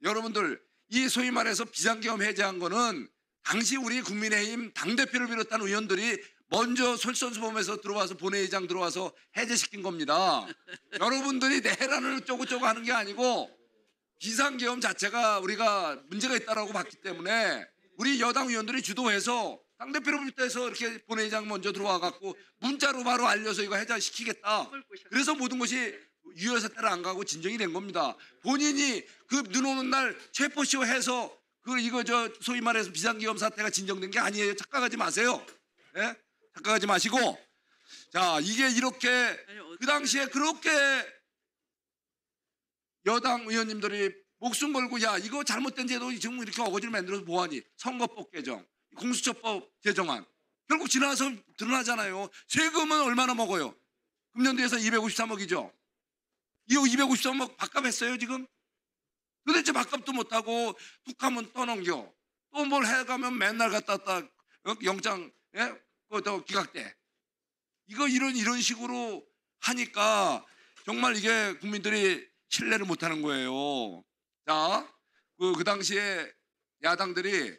여러분들 이 소위 말해서 비상계엄 해제한 거는 당시 우리 국민의힘 당대표를 비롯한 의원들이 먼저 솔선수범해서 들어와서 본회의장 들어와서 해제시킨 겁니다. 여러분들이 내란을 쪼고쪼고 하는 게 아니고 비상계엄 자체가 우리가 문제가 있다라고 봤기 때문에 우리 여당 의원들이 주도해서 당대표를 비롯해서 이렇게 본회의장 먼저 들어와 갖고 문자로 바로 알려서 이거 해제시키겠다. 그래서 모든 것이 유혈사태를 안 가고 진정이 된 겁니다. 본인이 그 눈 오는 날 체포시효 해서 이거 소위 말해서 비상계엄 사태가 진정된 게 아니에요. 착각하지 마세요. 예? 착각하지 마시고. 자, 이게 이렇게 그 당시에 그렇게 여당 의원님들이 목숨 걸고 야 이거 잘못된 제도 지금 이렇게 어거지를 만들어서 뭐하니. 선거법 개정, 공수처법 제정안. 결국 지나서 드러나잖아요. 세금은 얼마나 먹어요? 금년도에서 253억이죠. 이 253억 밥값했어요 지금? 도대체 밥값도 못하고 툭하면 떠넘겨. 또 뭘 해가면 맨날 갖다 영장 또 기각돼. 이거 이런 식으로 하니까 정말 이게 국민들이 신뢰를 못하는 거예요. 자, 그 당시에 야당들이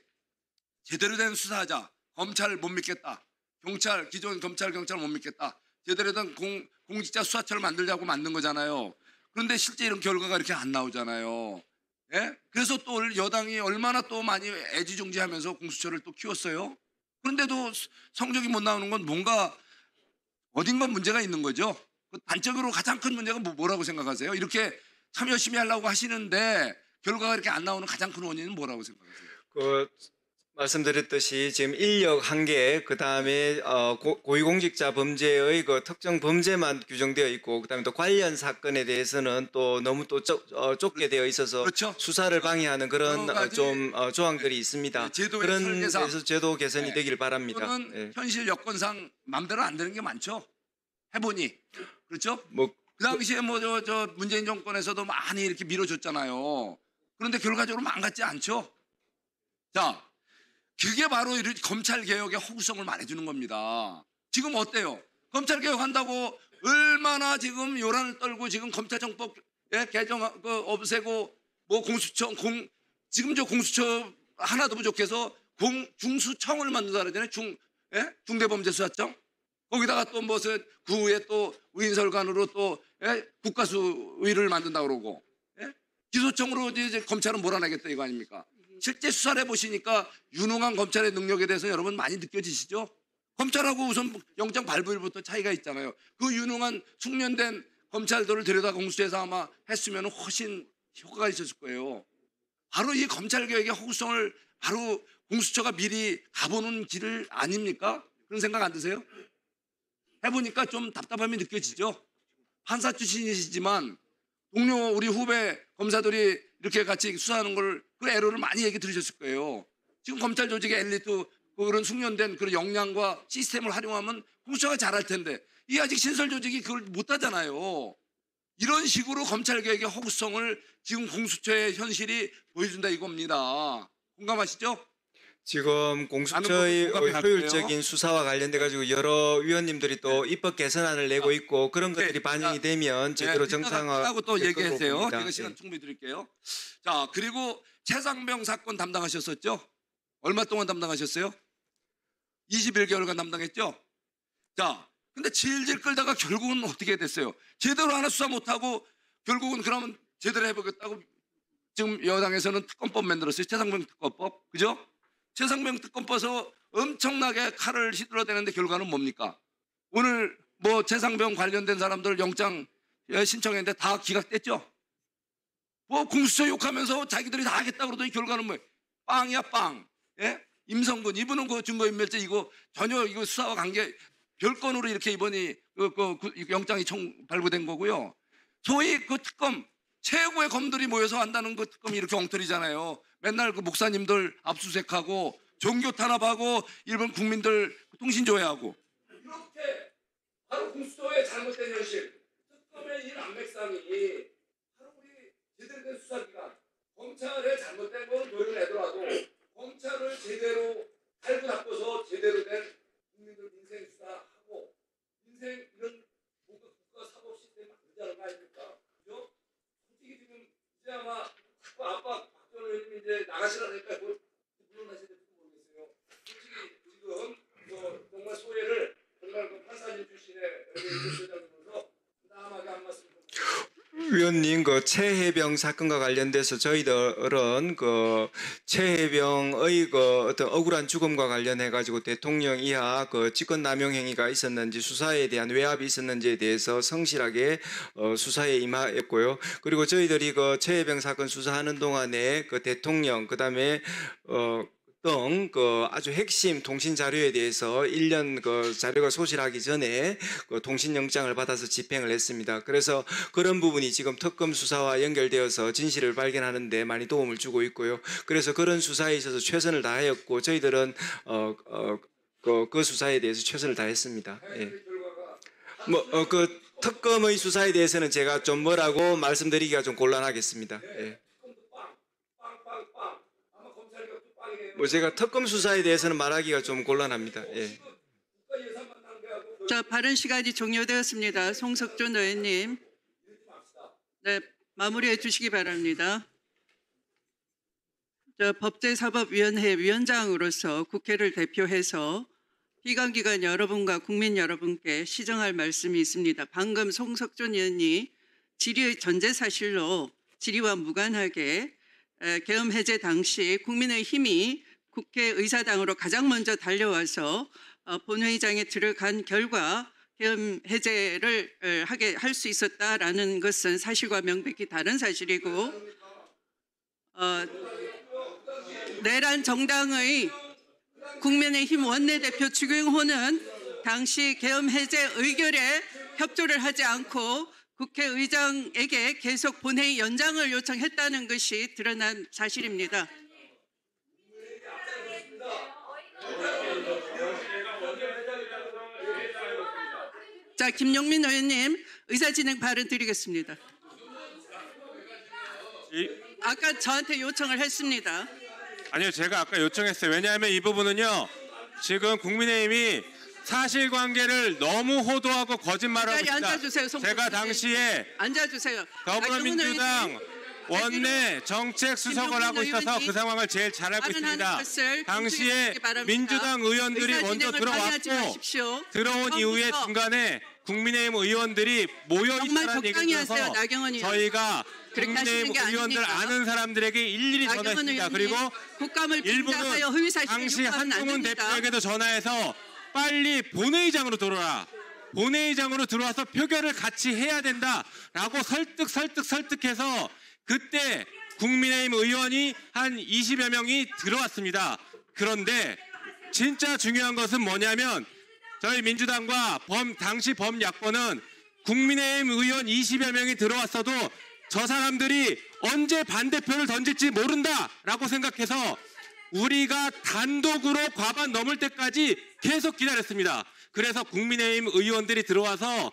제대로 된 수사하자. 검찰 못 믿겠다. 경찰 기존 검찰 경찰 못 믿겠다. 제대로 된 공직자 수사처를 만들자고 만든 거잖아요. 그런데 실제 이런 결과가 이렇게 안 나오잖아요. 예? 그래서 또 여당이 얼마나 또 많이 애지중지하면서 공수처를 또 키웠어요. 그런데도 성적이 못 나오는 건 뭔가 어딘가 문제가 있는 거죠. 단적으로 가장 큰 문제가 뭐라고 생각하세요? 이렇게 참 열심히 하려고 하시는데 결과가 이렇게 안 나오는 가장 큰 원인은 뭐라고 생각하세요? 말씀드렸듯이 지금 인력 한계, 그 다음에 고위공직자 범죄의 그 특정 범죄만 규정되어 있고, 그 다음에 또 관련 사건에 대해서는 또 너무 또 좁게 되어 있어서 그렇죠. 수사를 방해하는 그런 조항들이 있습니다. 그런 설계상, 데서 제도 개선이 되길 바랍니다. 또는 현실 여건상 마음대로 안 되는 게 많죠. 해보니 그렇죠. 그 당시에 저 문재인 정권에서도 많이 이렇게 밀어줬잖아요. 그런데 결과적으로 망갔지 않죠. 자. 그게 바로 검찰개혁의 허구성을 말해주는 겁니다. 지금 어때요? 검찰개혁한다고 얼마나 지금 요란을 떨고 지금 검찰청법 개정 없애고 뭐 공수처 지금 저 공수처 하나도 부족해서 중수청을 만든다 그러잖아요. 중대범죄수사청. 거기다가 또 무슨 그 후에 또 의인설관으로 또 국가수위를 만든다 그러고 기소청으로 이제 검찰은 몰아내겠다 이거 아닙니까? 실제 수사를 해보시니까 유능한 검찰의 능력에 대해서 여러분 많이 느껴지시죠? 검찰하고 우선 영장 발부일부터 차이가 있잖아요. 그 유능한 숙련된 검찰들을 들여다 공수처에서 아마 했으면 훨씬 효과가 있었을 거예요. 바로 이 검찰개혁의 허구성을 바로 공수처가 미리 가보는 길을 아닙니까? 그런 생각 안 드세요? 해보니까 좀 답답함이 느껴지죠? 판사 출신이시지만 동료 우리 후배 검사들이 이렇게 같이 수사하는 걸 그 애로를 많이 얘기 들으셨을 거예요. 지금 검찰 조직의 엘리트 그런 숙련된 그런 역량과 시스템을 활용하면 공수처가 잘할 텐데 이게 아직 신설 조직이 그걸 못하잖아요. 이런 식으로 검찰개혁의 허구성을 지금 공수처의 현실이 보여준다 이겁니다. 공감하시죠? 지금 공수처의 효율적인 수사와 관련돼 가지고 여러 위원님들이 또 입법 개선안을 내고 있고 그런 것들이 반영이 되면 제대로 정상화하고 또 얘기하세요. 제가 시간 충분히 드릴게요. 자, 그리고 최상병 사건 담당하셨었죠? 얼마 동안 담당하셨어요? 21개월간 담당했죠? 자, 근데 질질 끌다가 결국은 어떻게 됐어요? 제대로 하나 수사 못하고 결국은 그러면 제대로 해보겠다고 지금 여당에서는 특검법 만들었어요. 최상병 특검법. 그죠? 최상병 특검법에서 엄청나게 칼을 휘둘러대는데 결과는 뭡니까? 오늘 뭐 최상병 관련된 사람들 영장 신청했는데 다 기각됐죠? 뭐 공수처 욕하면서 자기들이 다 하겠다 그러더니 결과는 뭐예요? 빵이야 빵. 예? 임성근 이분은 그 증거인멸죄 이거 전혀 이거 수사와 관계 별건으로 이렇게 이번이 영장이 발부된 거고요. 소위 그 특검 최고의 검들이 모여서 한다는 그 특검이 이렇게 엉터리잖아요. 맨날 그 목사님들 압수수색하고 종교 탄압하고 일본 국민들 통신조회하고 이렇게 바로 공수처의 잘못된 현실 특검의 이 난맥상이 바로 우리 제대로 된 수사기관 검찰의 잘못된 건 도려내더라도 검찰을 제대로 갈고 닦아서 제대로 된 국민들 민생 수사하고 민생 이런 국가 사법 시스템을 만들자는 거 아닙니까? 그죠? 솔직히 지금 이제 아마 자꾸 압박 그 최혜병 사건과 관련돼서 저희들은 그 최혜병의 그 어떤 억울한 죽음과 관련해 가지고 대통령 이하 그 직권남용 행위가 있었는지 수사에 대한 외압이 있었는지에 대해서 성실하게 수사에 임하였고요. 그리고 저희들이 그 최혜병 사건 수사하는 동안에 그 대통령 그다음에 등 그 아주 핵심 통신 자료에 대해서 1년 그 자료가 소실하기 전에 그 통신 영장을 받아서 집행을 했습니다. 그래서 그런 부분이 지금 특검 수사와 연결되어서 진실을 발견하는 데 많이 도움을 주고 있고요. 그래서 그런 수사에 있어서 최선을 다하였고 저희들은 그 수사에 대해서 최선을 다했습니다. 예. 그 특검의 수사에 대해서는 제가 좀 뭐라고 말씀드리기가 좀 곤란하겠습니다. 예. 제가 특검 수사에 대해서는 말하기가 좀 곤란합니다. 예. 자, 발언 시간이 종료되었습니다. 송석준 의원님, 네, 마무리해 주시기 바랍니다. 법제사법위원회 위원장으로서 국회를 대표해서 피감기관 여러분과 국민 여러분께 시정할 말씀이 있습니다. 방금 송석준 의원이 질의의 전제 사실로 질의와 무관하게 계엄 해제 당시 국민의힘이 국회의사당으로 가장 먼저 달려와서 본회의장에 들어간 결과 계엄 해제를 할 수 있었다라는 것은 사실과 명백히 다른 사실이고 내란 정당의 국민의힘 원내대표 주경호는 당시 계엄 해제 의결에 협조를 하지 않고 국회의장에게 계속 본회의 연장을 요청했다는 것이 드러난 사실입니다. 자, 김용민 의원님 의사진행 발언 드리겠습니다. 아까 저한테 요청을 했습니다. 아니요, 제가 아까 요청했어요. 왜냐하면 이 부분은요, 지금 국민의힘이 사실관계를 너무 호도하고 거짓말을 하고 있습니다. 앉아주세요. 제가 당시에 앉아주세요. 더불어민주당 원내 정책 수석을 하고 있어서 그 상황을 제일 잘 알고 있습니다. 당시에 민주당 의원들이 먼저 들어왔고 들어온 이후에 중간에 국민의힘 의원들이 모여있다는 얘기를 들어서 저희가 국민의힘 의원들 아는 사람들에게 일일이 전화했습니다. 그리고 일부는 당시 한동훈 대표에게도 전화해서 빨리 본회의장으로 들어오라. 본회의장으로 들어와서 표결을 같이 해야 된다라고 설득해서 그때 국민의힘 의원이 한 20여 명이 들어왔습니다. 그런데 진짜 중요한 것은 뭐냐면 저희 민주당과 당시 범야권은 국민의힘 의원 20여 명이 들어왔어도 저 사람들이 언제 반대표를 던질지 모른다라고 생각해서 우리가 단독으로 과반 넘을 때까지 계속 기다렸습니다. 그래서 국민의힘 의원들이 들어와서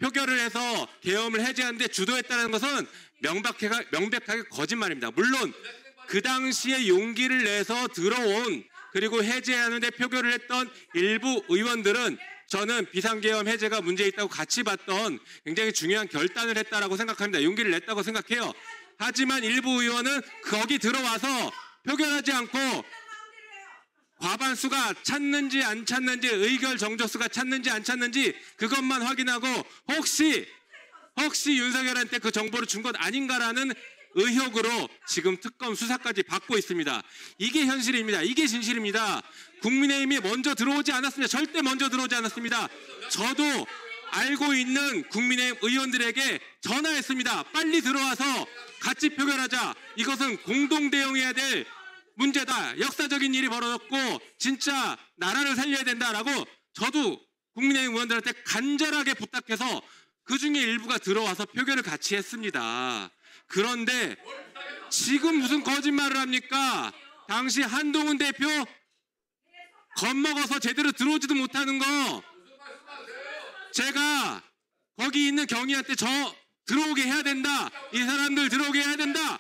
표결을 해서 계엄을 해제하는데 주도했다는 것은 명백하게 거짓말입니다. 물론 그 당시에 용기를 내서 들어온 그리고 해제하는데 표결을 했던 일부 의원들은 저는 비상계엄 해제가 문제 있다고 같이 봤던 굉장히 중요한 결단을 했다라고 생각합니다. 용기를 냈다고 생각해요. 하지만 일부 의원은 거기 들어와서 표결하지 않고 과반수가 찼는지 안 찼는지 의결 정족수가 찼는지 안 찼는지 그것만 확인하고 혹시 윤석열한테 그 정보를 준 것 아닌가라는 의혹으로 지금 특검 수사까지 받고 있습니다. 이게 현실입니다. 이게 진실입니다. 국민의힘이 먼저 들어오지 않았습니다. 절대 먼저 들어오지 않았습니다. 저도 알고 있는 국민의힘 의원들에게 전화했습니다. 빨리 들어와서 같이 표결하자. 이것은 공동 대응해야 될 문제다. 역사적인 일이 벌어졌고 진짜 나라를 살려야 된다라고 저도 국민의힘 의원들한테 간절하게 부탁해서 그중에 일부가 들어와서 표결을 같이 했습니다. 그런데 지금 무슨 거짓말을 합니까? 당시 한동훈 대표 겁먹어서 제대로 들어오지도 못하는 거 제가 거기 있는 경위한테 저 들어오게 해야 된다. 이 사람들 들어오게 해야 된다.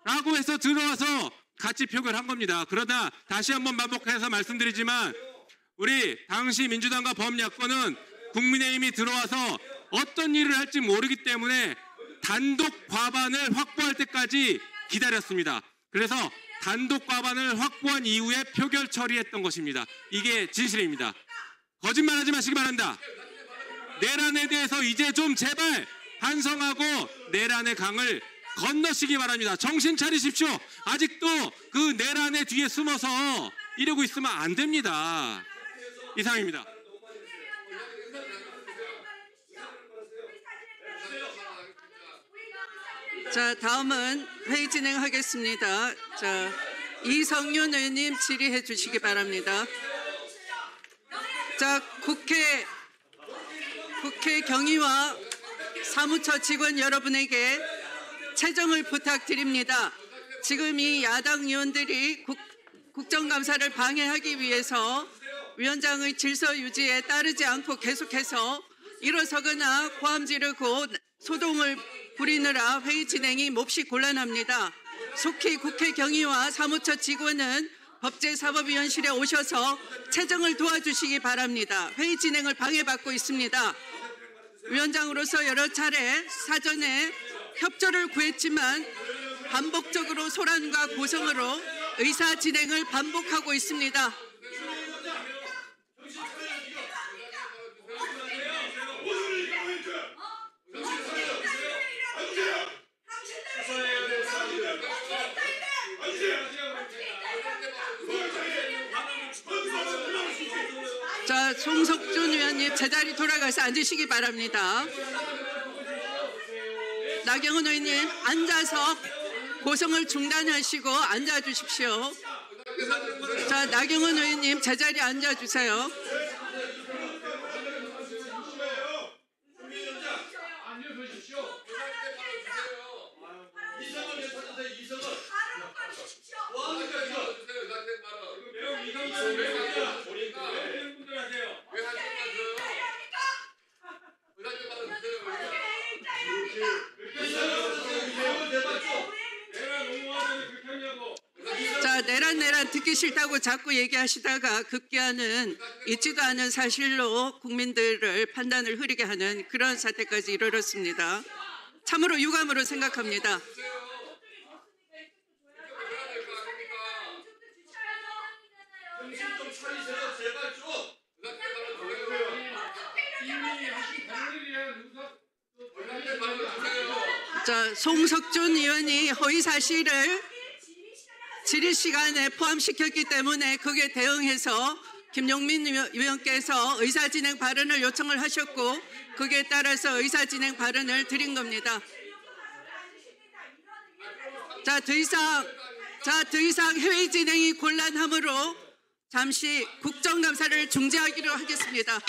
라고 해서 들어와서 같이 표결한 겁니다. 그러나 다시 한번 반복해서 말씀드리지만 우리 당시 민주당과 범야권은 국민의힘이 들어와서 어떤 일을 할지 모르기 때문에 단독 과반을 확보할 때까지 기다렸습니다. 그래서 단독 과반을 확보한 이후에 표결 처리했던 것입니다. 이게 진실입니다. 거짓말하지 마시기 바랍니다. 내란에 대해서 이제 좀 제발 반성하고 내란의 강을 건너시기 바랍니다. 정신 차리십시오. 아직도 그 내란의 뒤에 숨어서 이러고 있으면 안 됩니다. 이상입니다. 자, 다음은 회의 진행하겠습니다. 자, 이성윤 의원님 질의해 주시기 바랍니다. 자, 국회 경위와 사무처 직원 여러분에게 체정을 부탁드립니다. 지금 이 야당 의원들이 국정감사를 방해하기 위해서 위원장의 질서 유지에 따르지 않고 계속해서 일어서거나 고함 지르고 소동을 부리느라 회의 진행이 몹시 곤란합니다. 속히 국회 경위와 사무처 직원은 법제사법위원실에 오셔서 체정을 도와주시기 바랍니다. 회의 진행을 방해받고 있습니다. 위원장으로서 여러 차례 사전에 협조를 구했지만 반복적으로 소란과 고성으로 의사 진행을 반복하고 있습니다. 자, 송석준 의원님 제자리 돌아가서 앉으시기 바랍니다. 나경원 의원님 앉아서 고성을 중단하시고 앉아주십시오. 자, 나경원 의원님 제자리에 앉아주세요. 자, 내란 듣기 싫다고 자꾸 얘기하시다가 급기야는 있지도 않은 사실로 국민들을 판단을 흐리게 하는 그런 사태까지 이르렀습니다. 참으로 유감으로 생각합니다. 자, 송석준 의원이 허위 사실을 질의 시간에 포함시켰기 때문에 그게 대응해서 김용민 의원께서 의사진행 발언을 요청을 하셨고 그에 따라서 의사진행 발언을 드린 겁니다. 자, 더 이상 회의 진행이 곤란하므로 잠시 국정감사를 중지하기로 하겠습니다.